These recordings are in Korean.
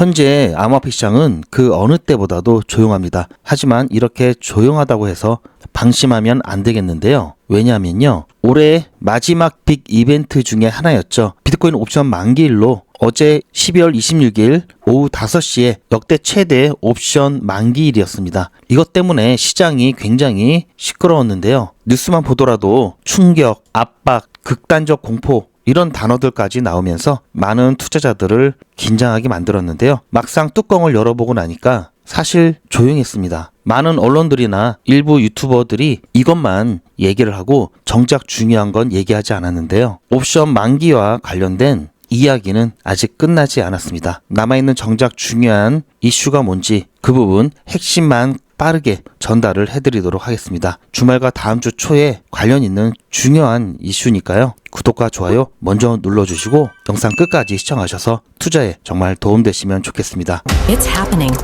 현재 암호화폐 시장은 그 어느 때보다도 조용합니다. 하지만 이렇게 조용하다고 해서 방심하면 안 되겠는데요. 왜냐하면요, 올해 마지막 빅 이벤트 중에 하나였죠. 비트코인 옵션 만기일로 어제 12월 26일 오후 5시에 역대 최대 옵션 만기일이었습니다. 이것 때문에 시장이 굉장히 시끄러웠는데요. 뉴스만 보더라도 충격, 압박, 극단적 공포 이런 단어들까지 나오면서 많은 투자자들을 긴장하게 만들었는데요. 막상 뚜껑을 열어보고 나니까 사실 조용했습니다. 많은 언론들이나 일부 유튜버들이 이것만 얘기를 하고 정작 중요한 건 얘기하지 않았는데요. 옵션 만기와 관련된 이야기는 아직 끝나지 않았습니다. 남아있는 정작 중요한 이슈가 뭔지 그 부분 핵심만 빠르게 전달을 해드리도록 하겠습니다. 주말과 다음 주 초에 관련 있는 중요한 이슈니까요. 구독과 좋아요 먼저 눌러주시고 영상 끝까지 시청하셔서 투자에 정말 도움되시면 좋겠습니다. It's happening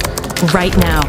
right now.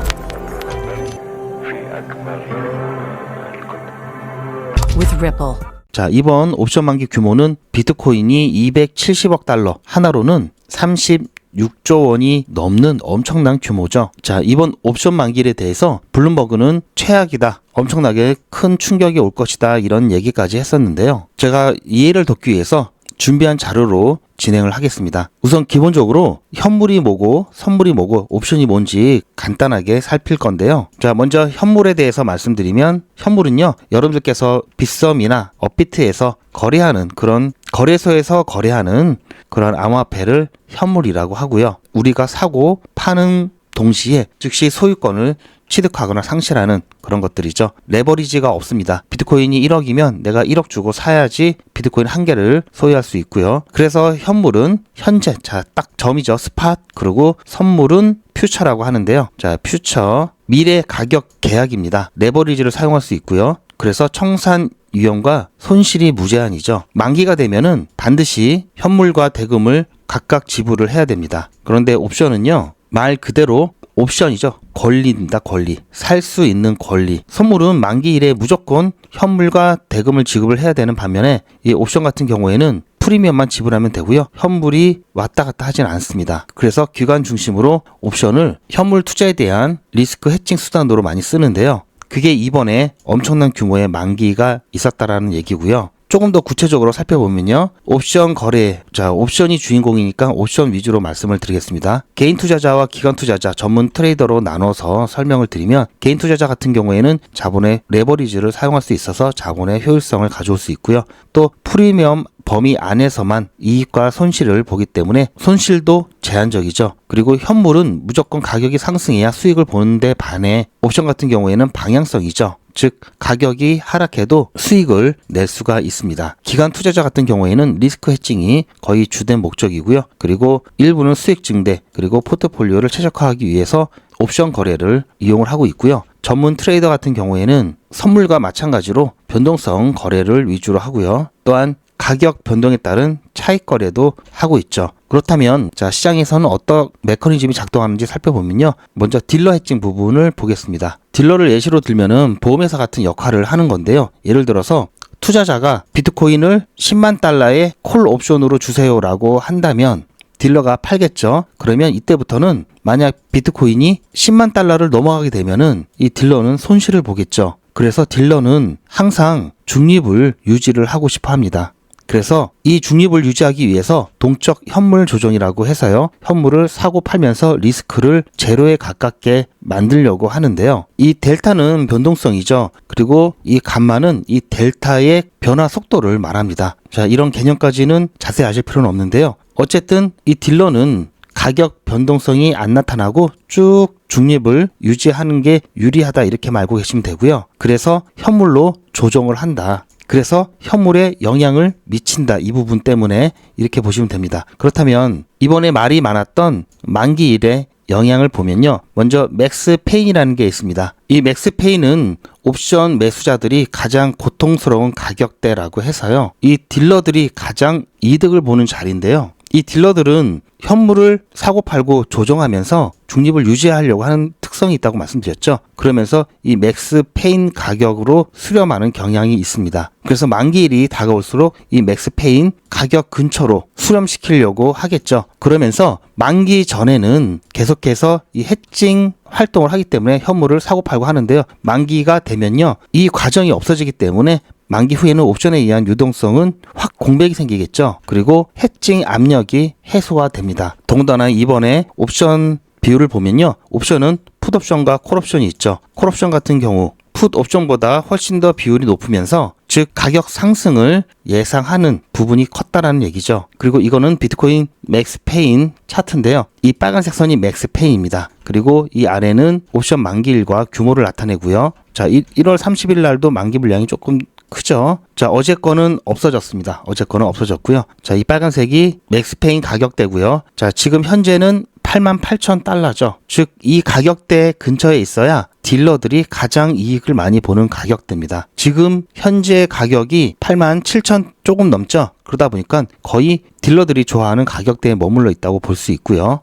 With Ripple. 자, 이번 옵션 만기 규모는 비트코인이 270억 달러, 하나로는 36조 원이 넘는 엄청난 규모죠. 자, 이번 옵션 만기일에 대해서 블룸버그는 최악이다, 엄청나게 큰 충격이 올 것이다, 이런 얘기까지 했었는데요. 제가 이해를 돕기 위해서 준비한 자료로 진행을 하겠습니다. 우선 기본적으로 현물이 뭐고 선물이 뭐고 옵션이 뭔지 간단하게 살필 건데요. 자, 먼저 현물에 대해서 말씀드리면, 현물은요, 여러분들께서 빗썸이나 업비트에서 거래하는 그런 거래소에서 거래하는 그런 암호화폐를 현물이라고 하고요. 우리가 사고 파는 동시에 즉시 소유권을 취득하거나 상실하는 그런 것들이죠. 레버리지가 없습니다. 비트코인이 1억이면 내가 1억 주고 사야지 비트코인 한 개를 소유할 수 있고요. 그래서 현물은 현재, 자, 딱 점이죠. 스팟. 그리고 선물은 퓨처라고 하는데요. 자, 퓨처, 미래 가격 계약입니다. 레버리지를 사용할 수 있고요. 그래서 청산 위험과 손실이 무제한이죠. 만기가 되면은 반드시 현물과 대금을 각각 지불을 해야 됩니다. 그런데 옵션은요, 말 그대로 옵션이죠. 권리입니다. 권리. 살 수 있는 권리. 선물은 만기일에 무조건 현물과 대금을 지급을 해야 되는 반면에 이 옵션 같은 경우에는 프리미엄만 지불하면 되고요. 현물이 왔다 갔다 하진 않습니다. 그래서 기관 중심으로 옵션을 현물 투자에 대한 리스크 해칭 수단으로 많이 쓰는데요. 그게 이번에 엄청난 규모의 만기가 있었다라는 얘기고요. 조금 더 구체적으로 살펴보면요. 옵션 거래, 자, 옵션이 주인공이니까 옵션 위주로 말씀을 드리겠습니다. 개인 투자자와 기관 투자자, 전문 트레이더로 나눠서 설명을 드리면, 개인 투자자 같은 경우에는 자본의 레버리지를 사용할 수 있어서 자본의 효율성을 가져올 수 있고요. 또 프리미엄 범위 안에서만 이익과 손실을 보기 때문에 손실도 제한적이죠. 그리고 현물은 무조건 가격이 상승해야 수익을 보는데 반해 옵션 같은 경우에는 방향성이죠. 즉, 가격이 하락해도 수익을 낼 수가 있습니다. 기관 투자자 같은 경우에는 리스크 해칭이 거의 주된 목적이고요. 그리고 일부는 수익 증대, 그리고 포트폴리오를 최적화하기 위해서 옵션 거래를 이용을 하고 있고요. 전문 트레이더 같은 경우에는 선물과 마찬가지로 변동성 거래를 위주로 하고요. 또한 가격 변동에 따른 차익 거래도 하고 있죠. 그렇다면, 자, 시장에서는 어떤 메커니즘이 작동하는지 살펴보면요. 먼저 딜러 해칭 부분을 보겠습니다. 딜러를 예시로 들면은 보험회사 같은 역할을 하는 건데요. 예를 들어서 투자자가 비트코인을 10만 달러의 콜 옵션으로 주세요라고 한다면 딜러가 팔겠죠. 그러면 이때부터는 만약 비트코인이 10만 달러를 넘어가게 되면은 이 딜러는 손실을 보겠죠. 그래서 딜러는 항상 중립을 유지를 하고 싶어 합니다. 그래서 이 중립을 유지하기 위해서 동적 현물 조정이라고 해서요, 현물을 사고 팔면서 리스크를 제로에 가깝게 만들려고 하는데요. 이 델타는 변동성이죠. 그리고 이 감마는 이 델타의 변화 속도를 말합니다. 자, 이런 개념까지는 자세히 아실 필요는 없는데요. 어쨌든 이 딜러는 가격 변동성이 안 나타나고 쭉 중립을 유지하는 게 유리하다, 이렇게 알고 계시면 되고요. 그래서 현물로 조정을 한다. 그래서 현물에 영향을 미친다, 이 부분 때문에 이렇게 보시면 됩니다. 그렇다면 이번에 말이 많았던 만기일의 영향을 보면요. 먼저 맥스페인이라는 게 있습니다. 이 맥스페인은 옵션 매수자들이 가장 고통스러운 가격대라고 해서요, 이 딜러들이 가장 이득을 보는 자리인데요. 이 딜러들은 현물을 사고 팔고 조정하면서 중립을 유지하려고 하는 특성이 있다고 말씀드렸죠. 그러면서 이 맥스 페인 가격으로 수렴하는 경향이 있습니다. 그래서 만기일이 다가올수록 이 맥스 페인 가격 근처로 수렴시키려고 하겠죠. 그러면서 만기 전에는 계속해서 이 해칭 활동을 하기 때문에 현물을 사고 팔고 하는데요. 만기가 되면요, 이 과정이 없어지기 때문에 만기 후에는 옵션에 의한 유동성은 확 공백이 생기겠죠. 그리고 해칭 압력이 해소가 됩니다. 더군다나 이번에 옵션 비율을 보면요, 옵션은 풋옵션과 콜옵션이 있죠. 콜옵션 같은 경우 풋옵션보다 훨씬 더 비율이 높으면서, 즉 가격 상승을 예상하는 부분이 컸다라는 얘기죠. 그리고 이거는 비트코인 맥스페인 차트인데요. 이 빨간색 선이 맥스페인입니다. 그리고 이 아래는 옵션 만기일과 규모를 나타내고요. 자, 1월 30일 날도 만기 물량이 조금 크죠. 자, 어제 거는 없어졌습니다. 어제 거는 없어졌고요. 자, 이 빨간색이 맥스페인 가격대고요. 자, 지금 현재는 88,000달러죠. 즉, 이 가격대 근처에 있어야 딜러들이 가장 이익을 많이 보는 가격대입니다. 지금 현재 가격이 87,000 조금 넘죠. 그러다 보니까 거의 딜러들이 좋아하는 가격대에 머물러 있다고 볼 수 있고요.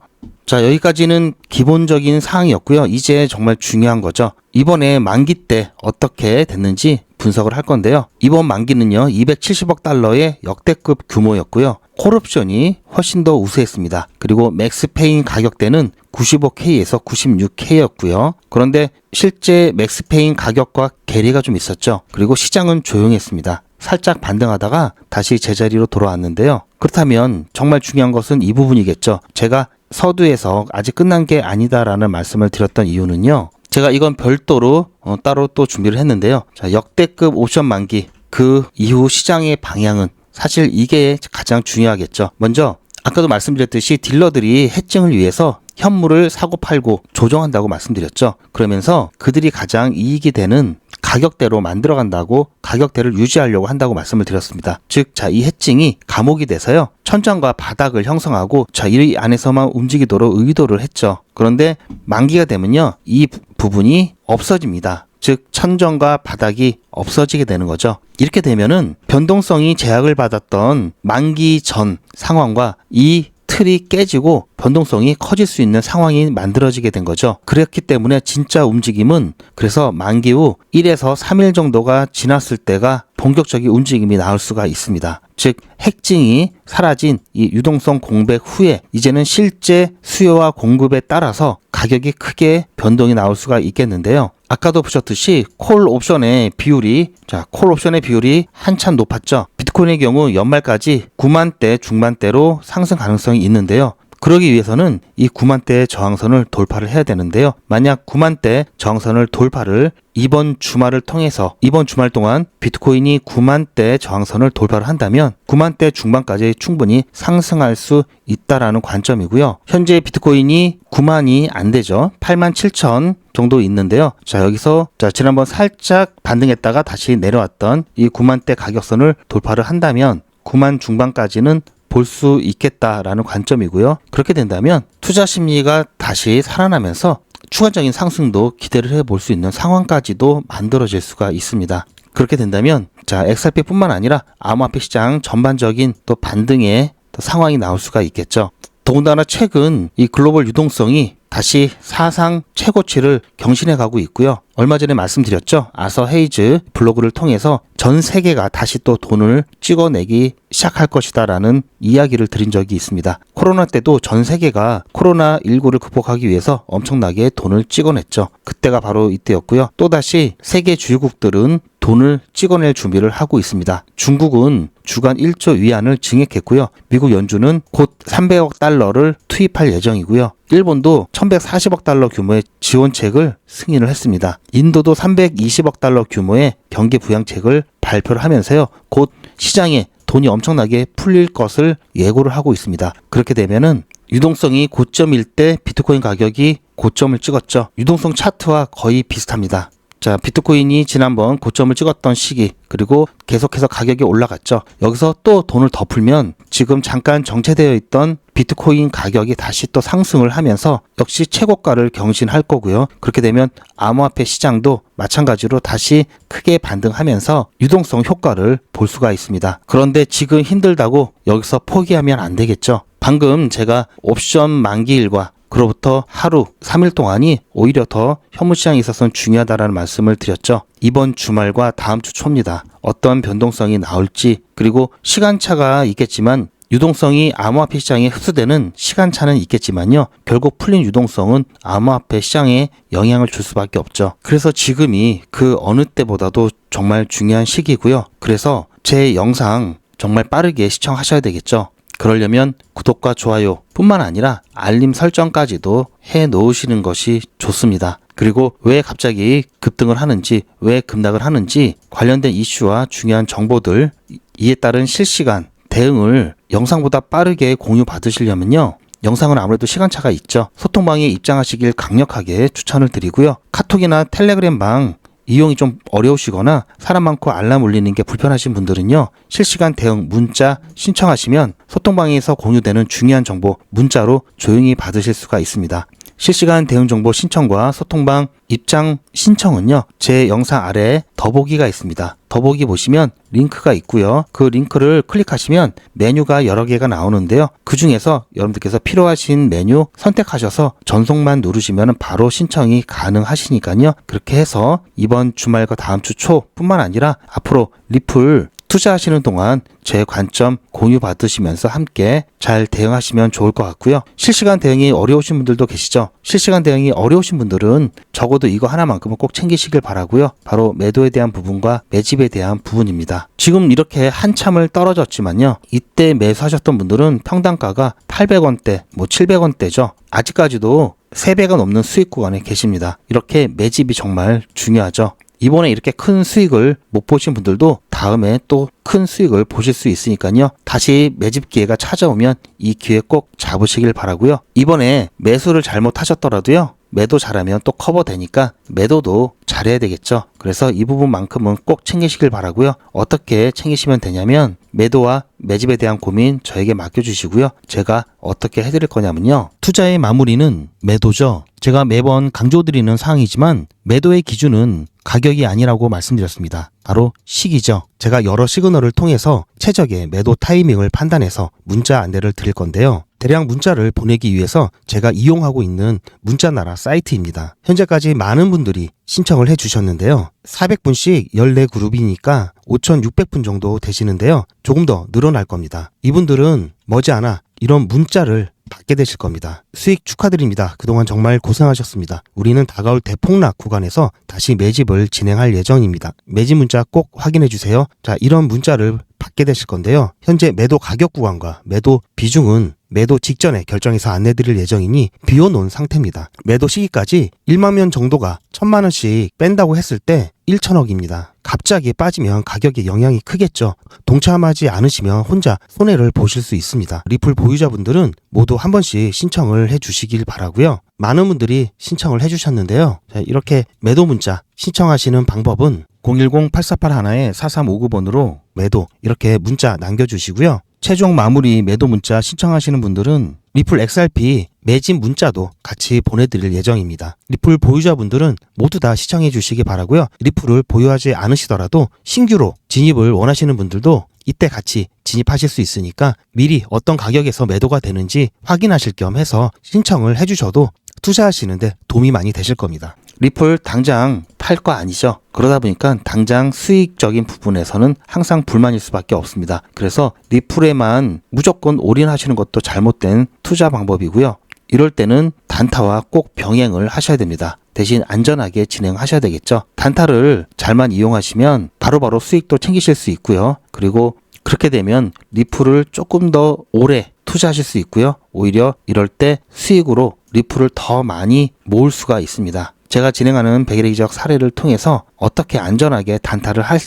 자, 여기까지는 기본적인 사항이었고요. 이제 정말 중요한 거죠. 이번에 만기 때 어떻게 됐는지 분석을 할 건데요. 이번 만기는요, 270억 달러의 역대급 규모였고요. 콜옵션이 훨씬 더 우세했습니다. 그리고 맥스페인 가격대는 95K에서 96K였고요. 그런데 실제 맥스페인 가격과 괴리가 좀 있었죠. 그리고 시장은 조용했습니다. 살짝 반등하다가 다시 제자리로 돌아왔는데요. 그렇다면 정말 중요한 것은 이 부분이겠죠. 제가 서두에서 아직 끝난 게 아니다라는 말씀을 드렸던 이유는요, 제가 이건 별도로 따로 또 준비를 했는데요. 자, 역대급 옵션 만기, 그 이후 시장의 방향은 사실 이게 가장 중요하겠죠. 먼저 아까도 말씀드렸듯이 딜러들이 해증을 위해서 현물을 사고 팔고 조정한다고 말씀드렸죠. 그러면서 그들이 가장 이익이 되는 가격대로 만들어간다고, 가격대를 유지하려고 한다고 말씀을 드렸습니다. 즉, 자, 이 해칭이 감옥이 돼서요, 천장과 바닥을 형성하고, 자, 이 안에서만 움직이도록 의도를 했죠. 그런데 만기가 되면요, 이 부분이 없어집니다. 즉, 천정과 바닥이 없어지게 되는 거죠. 이렇게 되면은 변동성이 제약을 받았던 만기 전 상황과 이 틀이 깨지고 변동성이 커질 수 있는 상황이 만들어지게 된 거죠. 그렇기 때문에 진짜 움직임은, 그래서 만기 후 1에서 3일 정도가 지났을 때가 본격적인 움직임이 나올 수가 있습니다. 즉, 핵징이 사라진 이 유동성 공백 후에 이제는 실제 수요와 공급에 따라서 가격이 크게 변동이 나올 수가 있겠는데요. 아까도 보셨듯이 콜 옵션의 비율이, 자, 콜 옵션의 비율이 한참 높았죠. 비트코인의 경우 연말까지 9만대 중반대로 상승 가능성이 있는데요. 그러기 위해서는 이 9만대 저항선을 돌파를 해야 되는데요. 만약 9만대 저항선을 돌파를 이번 주말을 통해서, 이번 주말 동안 비트코인이 9만대 저항선을 돌파를 한다면 9만대 중반까지 충분히 상승할 수 있다라는 관점이고요. 현재 비트코인이 9만이 안 되죠. 87,000 정도 있는데요. 자, 여기서 지난번 살짝 반등했다가 다시 내려왔던 이 9만대 가격선을 돌파를 한다면 9만 중반까지는 볼 수 있겠다라는 관점이고요. 그렇게 된다면 투자 심리가 다시 살아나면서 추가적인 상승도 기대를 해볼 수 있는 상황까지도 만들어질 수가 있습니다. 그렇게 된다면, 자, XRP뿐만 아니라 암호화폐 시장 전반적인 또 반등의 또 상황이 나올 수가 있겠죠. 더군다나 최근 이 글로벌 유동성이 다시 사상 최고치를 경신해 가고 있고요. 얼마 전에 말씀드렸죠. 아서 헤이즈 블로그를 통해서 전 세계가 다시 또 돈을 찍어내기 시작할 것이다라는 이야기를 드린 적이 있습니다. 코로나 때도 전 세계가 코로나19를 극복하기 위해서 엄청나게 돈을 찍어냈죠. 그때가 바로 이때였고요. 또다시 세계 주요국들은 돈을 찍어낼 준비를 하고 있습니다. 중국은 주간 1조 위안을 증액했고요. 미국 연준은 곧 300억 달러를 투입할 예정이고요. 일본도 1140억 달러 규모의 지원책을 승인을 했습니다. 인도도 320억 달러 규모의 경기 부양책을 발표를 하면서요, 곧 시장에 돈이 엄청나게 풀릴 것을 예고를 하고 있습니다. 그렇게 되면은 유동성이 고점일 때 비트코인 가격이 고점을 찍었죠. 유동성 차트와 거의 비슷합니다. 자, 비트코인이 지난번 고점을 찍었던 시기, 그리고 계속해서 가격이 올라갔죠. 여기서 또 돈을 더 풀면 지금 잠깐 정체되어 있던 비트코인 가격이 다시 또 상승을 하면서 역시 최고가를 경신할 거고요. 그렇게 되면 암호화폐 시장도 마찬가지로 다시 크게 반등하면서 유동성 효과를 볼 수가 있습니다. 그런데 지금 힘들다고 여기서 포기하면 안 되겠죠. 방금 제가 옵션 만기일과 그로부터 하루, 3일 동안이 오히려 더 현물 시장에 있어서는 중요하다라는 말씀을 드렸죠. 이번 주말과 다음 주 초입니다. 어떤 변동성이 나올지, 그리고 시간차가 있겠지만 유동성이 암호화폐 시장에 흡수되는 시간차는 있겠지만요. 결국 풀린 유동성은 암호화폐 시장에 영향을 줄 수밖에 없죠. 그래서 지금이 그 어느 때보다도 정말 중요한 시기고요. 그래서 제 영상 정말 빠르게 시청하셔야 되겠죠. 그러려면 구독과 좋아요 뿐만 아니라 알림 설정까지도 해 놓으시는 것이 좋습니다. 그리고 왜 갑자기 급등을 하는지, 왜 급락을 하는지 관련된 이슈와 중요한 정보들, 이에 따른 실시간 대응을 영상보다 빠르게 공유 받으시려면요. 영상은 아무래도 시간차가 있죠. 소통방에 입장하시길 강력하게 추천을 드리고요. 카톡이나 텔레그램 방 이용이 좀 어려우시거나 사람 많고 알람 울리는 게 불편하신 분들은요. 실시간 대응 문자 신청하시면 소통방에서 공유되는 중요한 정보 문자로 조용히 받으실 수가 있습니다. 실시간 대응 정보 신청과 소통방 입장 신청은요. 제 영상 아래에 더보기가 있습니다. 더보기 보시면 링크가 있고요. 그 링크를 클릭하시면 메뉴가 여러 개가 나오는데요. 그 중에서 여러분들께서 필요하신 메뉴 선택하셔서 전송만 누르시면 바로 신청이 가능하시니까요. 그렇게 해서 이번 주말과 다음 주 초뿐만 아니라 앞으로 리플 투자하시는 동안 제 관점 공유 받으시면서 함께 잘 대응하시면 좋을 것 같고요. 실시간 대응이 어려우신 분들도 계시죠. 실시간 대응이 어려우신 분들은 적어도 이거 하나만큼은 꼭 챙기시길 바라고요. 바로 매도에 대한 부분과 매집에 대한 부분입니다. 지금 이렇게 한참을 떨어졌지만요. 이때 매수하셨던 분들은 평단가가 800원대, 700원대죠. 아직까지도 3배가 넘는 수익 구간에 계십니다. 이렇게 매집이 정말 중요하죠. 이번에 이렇게 큰 수익을 못 보신 분들도 다음에 또 큰 수익을 보실 수 있으니까요. 다시 매집 기회가 찾아오면 이 기회 꼭 잡으시길 바라고요. 이번에 매수를 잘못하셨더라도요. 매도 잘하면 또 커버되니까 매도도 잘해야 되겠죠. 그래서 이 부분만큼은 꼭 챙기시길 바라고요. 어떻게 챙기시면 되냐면 매도와 매집에 대한 고민 저에게 맡겨주시고요. 제가 어떻게 해드릴 거냐면요. 투자의 마무리는 매도죠. 제가 매번 강조드리는 사항이지만 매도의 기준은 가격이 아니라고 말씀드렸습니다. 바로 시기죠. 제가 여러 시그널을 통해서 최적의 매도 타이밍을 판단해서 문자 안내를 드릴 건데요. 대량 문자를 보내기 위해서 제가 이용하고 있는 문자나라 사이트입니다. 현재까지 많은 분들이 신청을 해주셨는데요. 400분씩 14그룹이니까 5,600분 정도 되시는데요. 조금 더 늘어날 겁니다. 이분들은 머지않아 이런 문자를 받게 되실 겁니다. 수익 축하드립니다. 그동안 정말 고생하셨습니다. 우리는 다가올 대폭락 구간에서 다시 매집을 진행할 예정입니다. 매집 문자 꼭 확인해 주세요. 자, 이런 문자를 받게 되실 건데요. 현재 매도 가격 구간과 매도 비중은 매도 직전에 결정해서 안내드릴 예정이니 비워놓은 상태입니다. 매도 시기까지 1만 명 정도가 1,000만 원씩 뺀다고 했을 때 1,000억입니다. 갑자기 빠지면 가격에 영향이 크겠죠. 동참하지 않으시면 혼자 손해를 보실 수 있습니다. 리플 보유자분들은 모두 한 번씩 신청을 해주시길 바라고요. 많은 분들이 신청을 해주셨는데요. 자, 이렇게 매도 문자 신청하시는 방법은 010-8481-4359번으로 매도 이렇게 문자 남겨주시고요. 최종 마무리 매도 문자 신청하시는 분들은 리플 XRP 매집 문자도 같이 보내드릴 예정입니다. 리플 보유자분들은 모두 다 시청해 주시기 바라고요. 리플을 보유하지 않으시더라도 신규로 진입을 원하시는 분들도 이때 같이 진입하실 수 있으니까 미리 어떤 가격에서 매도가 되는지 확인하실 겸 해서 신청을 해주셔도 투자하시는데 도움이 많이 되실 겁니다. 리플 당장 팔 거 아니죠. 그러다 보니까 당장 수익적인 부분에서는 항상 불만일 수밖에 없습니다. 그래서 리플에만 무조건 올인하시는 것도 잘못된 투자 방법이고요. 이럴 때는 단타와 꼭 병행을 하셔야 됩니다. 대신 안전하게 진행하셔야 되겠죠. 단타를 잘만 이용하시면 바로바로 수익도 챙기실 수 있고요. 그리고 그렇게 되면 리플을 조금 더 오래 투자하실 수 있고요. 오히려 이럴 때 수익으로 리플을 더 많이 모을 수가 있습니다. 제가 진행하는 백일의 기적 사례를 통해서 어떻게 안전하게 단타를 할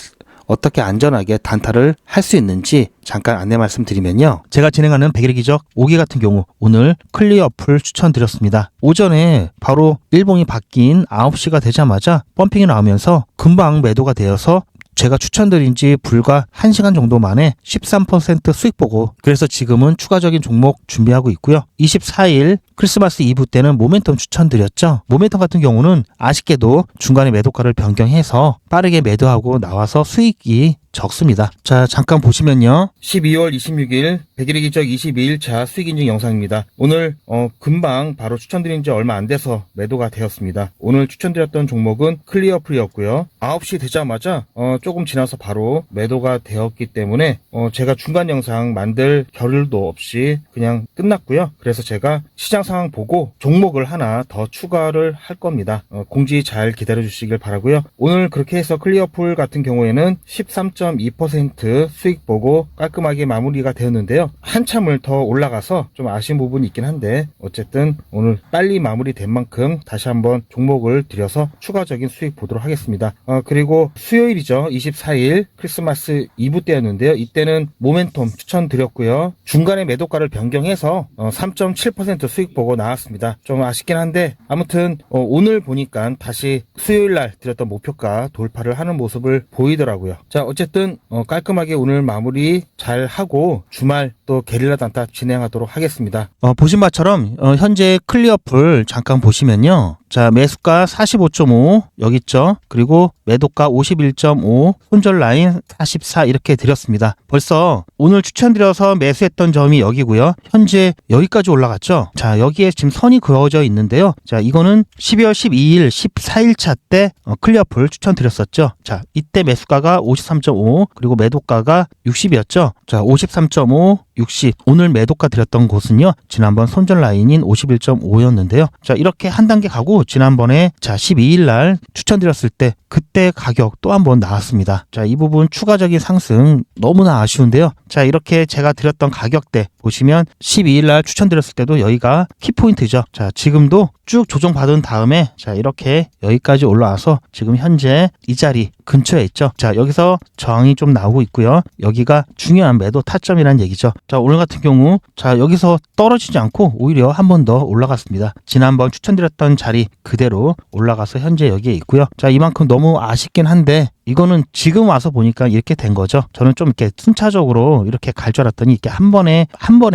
수 있는지 잠깐 안내 말씀드리면요. 제가 진행하는 백일의 기적 5기 같은 경우 오늘 클리어풀 추천드렸습니다. 오전에 바로 일봉이 바뀐 9시가 되자마자 펌핑이 나오면서 금방 매도가 되어서 제가 추천드린 지 불과 1시간 정도 만에 13% 수익 보고 그래서 지금은 추가적인 종목 준비하고 있고요. 24일 크리스마스 이브 때는 모멘텀 추천드렸죠. 모멘텀 같은 경우는 아쉽게도 중간에 매도가를 변경해서 빠르게 매도하고 나와서 수익이 적습니다. 자, 잠깐 보시면요. 12월 26일 100일의 기적 22일차 수익 인증 영상입니다. 오늘 금방 바로 추천드린 지 얼마 안 돼서 매도가 되었습니다. 오늘 추천드렸던 종목은 클리어풀이었고요. 9시 되자마자 조금 지나서 바로 매도가 되었기 때문에 제가 중간 영상 만들 겨를도 없이 그냥 끝났고요. 그래서 제가 시장 상황 보고 종목을 하나 더 추가를 할 겁니다. 공지 잘 기다려 주시길 바라고요. 오늘 그렇게 해서 클리어풀 같은 경우에는 13.2% 수익 보고 깔끔하게 마무리가 되었는데요. 한참을 더 올라가서 좀 아쉬운 부분이 있긴 한데 어쨌든 오늘 빨리 마무리된 만큼 다시 한번 종목을 들여서 추가적인 수익 보도록 하겠습니다. 그리고 수요일이죠. 24일 크리스마스 이브 때였는데요. 이때는 모멘텀 추천드렸고요. 중간에 매도가를 변경해서 3.7% 수익 보고 나왔습니다. 좀 아쉽긴 한데 아무튼 오늘 보니까 다시 수요일날 드렸던 목표가 돌파를 하는 모습을 보이더라고요. 자, 어쨌든 깔끔하게 오늘 마무리 잘 하고 주말 또 게릴라 단타 진행하도록 하겠습니다. 보신 바처럼 현재 클리어풀 잠깐 보시면요. 자, 매수가 45.5 여기 있죠. 그리고 매도가 51.5, 손절 라인 44 이렇게 드렸습니다. 벌써 오늘 추천드려서 매수했던 점이 여기고요. 현재 여기까지 올라갔죠. 자, 여기에 지금 선이 그어져 있는데요. 자, 이거는 12월 12일 14일차 때 클리어풀 추천드렸었죠. 자, 이때 매수가가 53.5 그리고 매도가가 60이었죠. 자, 53.5 60 오늘 매도가 드렸던 곳은요. 지난번 손절 라인인 51.5였는데요. 자, 이렇게 한 단계 가고 지난번에 자 12일 날 추천드렸을 때 그때 가격 또 한번 나왔습니다. 자, 이 부분 추가적인 상승 너무나 아쉬운데요. 자, 이렇게 제가 드렸던 가격대 보시면 12일 날 추천드렸을 때도 여기가 키포인트죠. 자, 지금도 쭉 조정받은 다음에 자, 이렇게 여기까지 올라와서 지금 현재 이 자리 근처에 있죠. 자, 여기서 저항이 좀 나오고 있고요. 여기가 중요한 매도 타점이라는 얘기죠. 자, 오늘 같은 경우 자, 여기서 떨어지지 않고 오히려 한 번 더 올라갔습니다. 지난번 추천드렸던 자리 그대로 올라가서 현재 여기에 있고요. 자, 이만큼 너무 아쉽긴 한데 이거는 지금 와서 보니까 이렇게 된 거죠. 저는 좀 이렇게 순차적으로 이렇게 갈 줄 알았더니 이렇게 한 번에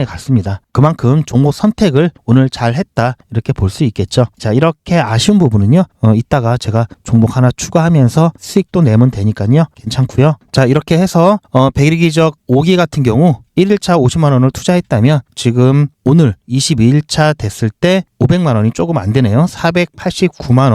갔습니다. 그만큼 종목 선택을 오늘 잘 했다 이렇게 볼 수 있겠죠. 자, 이렇게 아쉬운 부분은요. 이따가 제가 종목 하나 추가하면서 수익도 내면 되니까요. 괜찮고요. 자, 이렇게 해서 100일 기적 5기 같은 경우 1일차 50만 원을 투자했다면 지금 오늘 22일차 됐을 때 500만 원이 조금 안 되네요. 489만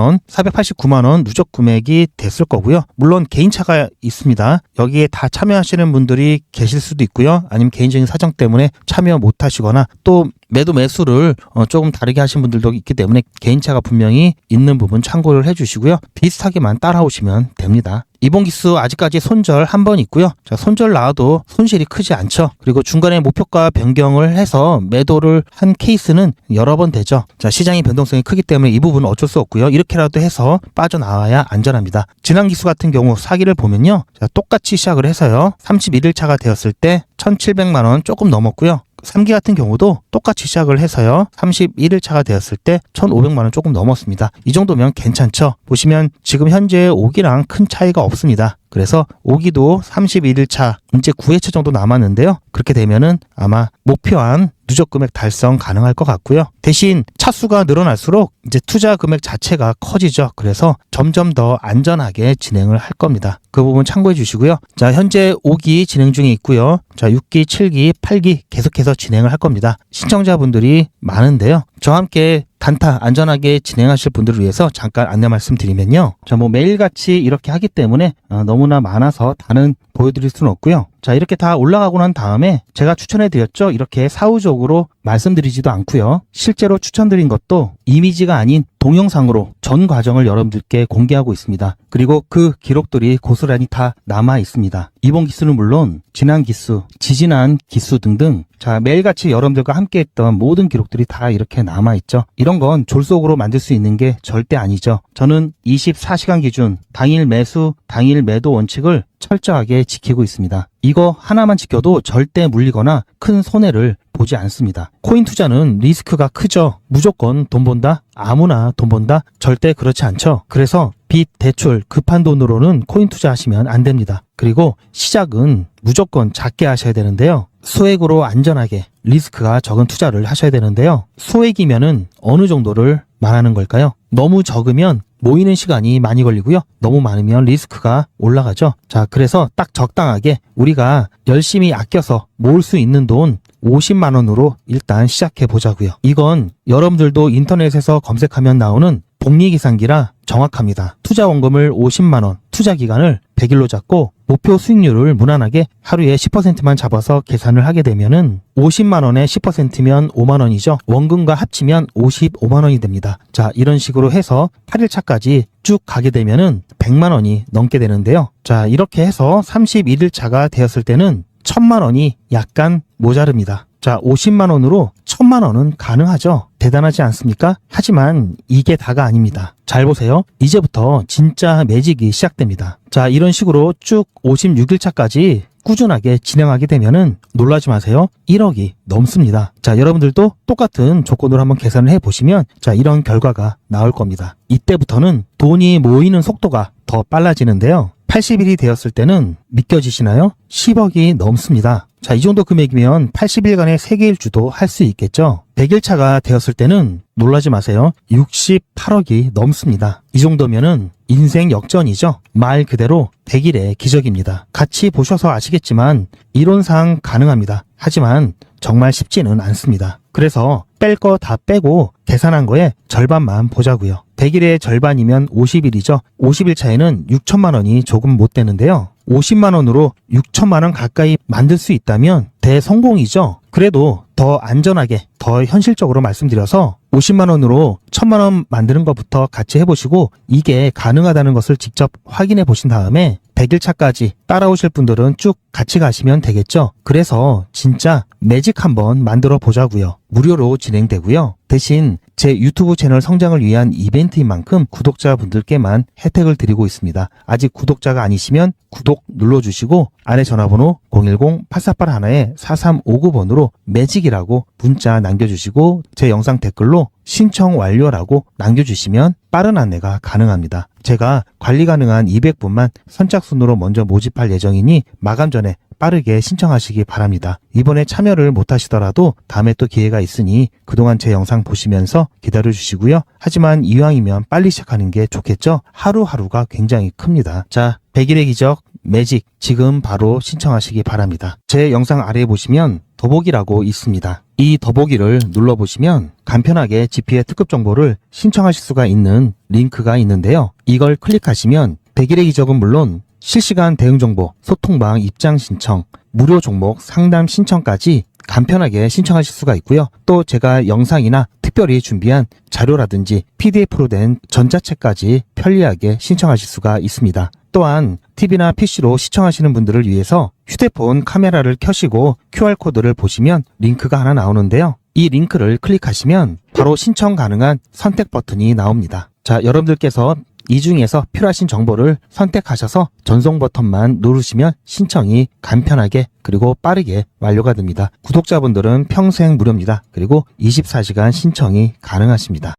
원 누적 금액이 됐을 거고요. 물론 개인차가 있습니다. 여기에 다 참여하시는 분들이 계실 수도 있고요. 아니면 개인적인 사정 때문에 참여 못 하시거나 또 매수를 조금 다르게 하신 분들도 있기 때문에 개인차가 분명히 있는 부분 참고를 해주시고요. 비슷하게만 따라오시면 됩니다. 이번 기수 아직까지 손절 한 번 있고요. 자, 손절 나와도 손실이 크지 않죠. 그리고 중간에 목표가 변경을 해서 매도를 한 케이스는 여러 번 되죠. 자, 시장의 변동성이 크기 때문에 이 부분은 어쩔 수 없고요. 이렇게라도 해서 빠져나와야 안전합니다. 지난 기수 같은 경우 사기를 보면요. 자, 똑같이 시작을 해서요. 31일차가 되었을 때 1,700만 원 조금 넘었고요. 3기 같은 경우도 똑같이 시작을 해서요. 31일차가 되었을 때 1,500만 원 조금 넘었습니다. 이 정도면 괜찮죠. 보시면 지금 현재 5기랑 큰 차이가 없습니다. 그래서 5기도 31일차 이제 9회차 정도 남았는데요. 그렇게 되면은 아마 목표한 누적 금액 달성 가능할 것 같고요. 대신 차수가 늘어날수록 이제 투자 금액 자체가 커지죠. 그래서 점점 더 안전하게 진행을 할 겁니다. 그 부분 참고해 주시고요. 자, 현재 5기 진행 중에 있고요. 자, 6기, 7기, 8기 계속해서 진행을 할 겁니다. 신청자분들이 많은데요. 저와 함께 단타 안전하게 진행하실 분들을 위해서 잠깐 안내 말씀드리면요. 자, 뭐 매일같이 이렇게 하기 때문에 너무나 많아서 다는 보여드릴 수는 없고요. 자, 이렇게 다 올라가고 난 다음에 제가 추천해 드렸죠. 이렇게 사후적으로 말씀드리지도 않고요. 실제로 추천드린 것도 이미지가 아닌 동영상으로 전 과정을 여러분들께 공개하고 있습니다. 그리고 그 기록들이 고스란히 다 남아 있습니다. 이번 기수는 물론 지난 기수, 지지난 기수 등등 자, 매일같이 여러분들과 함께 했던 모든 기록들이 다 이렇게 남아 있죠. 이런 건 졸속으로 만들 수 있는 게 절대 아니죠. 저는 24시간 기준 당일 매수, 당일 매도 원칙을 철저하게 지키고 있습니다. 이거 하나만 지켜도 절대 물리거나 큰 손해를 보지 않습니다. 코인 투자는 리스크가 크죠. 무조건 돈 번다? 아무나 돈 번다? 절대 그렇지 않죠. 그래서 빚, 대출, 급한 돈으로는 코인 투자하시면 안 됩니다. 그리고 시작은 무조건 작게 하셔야 되는데요. 소액으로 안전하게 리스크가 적은 투자를 하셔야 되는데요. 소액이면은 어느 정도를 말하는 걸까요? 너무 적으면 모이는 시간이 많이 걸리고요. 너무 많으면 리스크가 올라가죠. 자, 그래서 딱 적당하게 우리가 열심히 아껴서 모을 수 있는 돈 50만 원으로 일단 시작해 보자고요. 이건 여러분들도 인터넷에서 검색하면 나오는 복리계산기라 정확합니다. 투자 원금을 50만 원, 투자 기간을 100일로 잡고 목표 수익률을 무난하게 하루에 10%만 잡아서 계산을 하게 되면은 50만 원에 10%면 5만 원이죠. 원금과 합치면 55만 원이 됩니다. 자, 이런 식으로 해서 8일 차까지 쭉 가게 되면은 100만 원이 넘게 되는데요. 자, 이렇게 해서 31일 차가 되었을 때는 1000만 원이 약간 모자릅니다. 자, 50만 원으로 1000만 원은 가능하죠. 대단하지 않습니까? 하지만 이게 다가 아닙니다. 잘 보세요. 이제부터 진짜 매직이 시작됩니다. 자, 이런 식으로 쭉 56일 차까지 꾸준하게 진행하게 되면은 놀라지 마세요. 1억이 넘습니다. 자, 여러분들도 똑같은 조건으로 한번 계산을 해보시면 자, 이런 결과가 나올 겁니다. 이때부터는 돈이 모이는 속도가 더 빨라지는데요. 80일이 되었을 때는 믿겨지시나요? 10억이 넘습니다. 자, 이 정도 금액이면 80일간의 세계일주도 할 수 있겠죠? 100일 차가 되었을 때는 놀라지 마세요. 68억이 넘습니다. 이 정도면은 인생 역전이죠. 말 그대로 100일의 기적입니다. 같이 보셔서 아시겠지만 이론상 가능합니다. 하지만 정말 쉽지는 않습니다. 그래서 뺄 거 다 빼고 계산한 거에 절반만 보자고요. 100일의 절반이면 50일이죠. 50일 차에는 6천만 원이 조금 못 되는데요. 50만 원으로 6천만 원 가까이 만들 수 있다면 대성공이죠. 그래도 더 안전하게, 더 현실적으로 말씀드려서 50만 원으로 1000만 원 만드는 것부터 같이 해보시고 이게 가능하다는 것을 직접 확인해 보신 다음에 100일 차까지 따라오실 분들은 쭉 같이 가시면 되겠죠. 그래서 진짜 매직 한번 만들어 보자고요. 무료로 진행되고요. 대신 제 유튜브 채널 성장을 위한 이벤트인 만큼 구독자분들께만 혜택을 드리고 있습니다. 아직 구독자가 아니시면 구독 눌러주시고 아래 전화번호 010-8481-4359번으로 매직이라고 문자 남겨주시고 제 영상 댓글로 신청 완료라고 남겨주시면 빠른 안내가 가능합니다. 제가 관리 가능한 200분만 선착순으로 먼저 모집할 예정이니 마감 전에 빠르게 신청하시기 바랍니다. 이번에 참여를 못하시더라도 다음에 또 기회가 있으니 그동안 제 영상 보시면서 기다려주시고요. 하지만 이왕이면 빨리 시작하는 게 좋겠죠? 하루하루가 굉장히 큽니다. 자, 100일의 기적 매직 지금 바로 신청하시기 바랍니다. 제 영상 아래에 보시면 더보기라고 있습니다. 이 더보기를 눌러보시면 간편하게 GP의 특급 정보를 신청하실 수가 있는 링크가 있는데요. 이걸 클릭하시면 100일의 기적은 물론 실시간 대응 정보, 소통방 입장 신청, 무료 종목 상담 신청까지 간편하게 신청하실 수가 있고요. 또 제가 영상이나 특별히 준비한 자료라든지 PDF로 된 전자책까지 편리하게 신청하실 수가 있습니다. 또한 TV나 PC로 시청하시는 분들을 위해서 휴대폰 카메라를 켜시고 QR코드를 보시면 링크가 하나 나오는데요. 이 링크를 클릭하시면 바로 신청 가능한 선택 버튼이 나옵니다. 자, 여러분들께서 이 중에서 필요하신 정보를 선택하셔서 전송 버튼만 누르시면 신청이 간편하게 그리고 빠르게 완료가 됩니다. 구독자분들은 평생 무료입니다. 그리고 24시간 신청이 가능하십니다.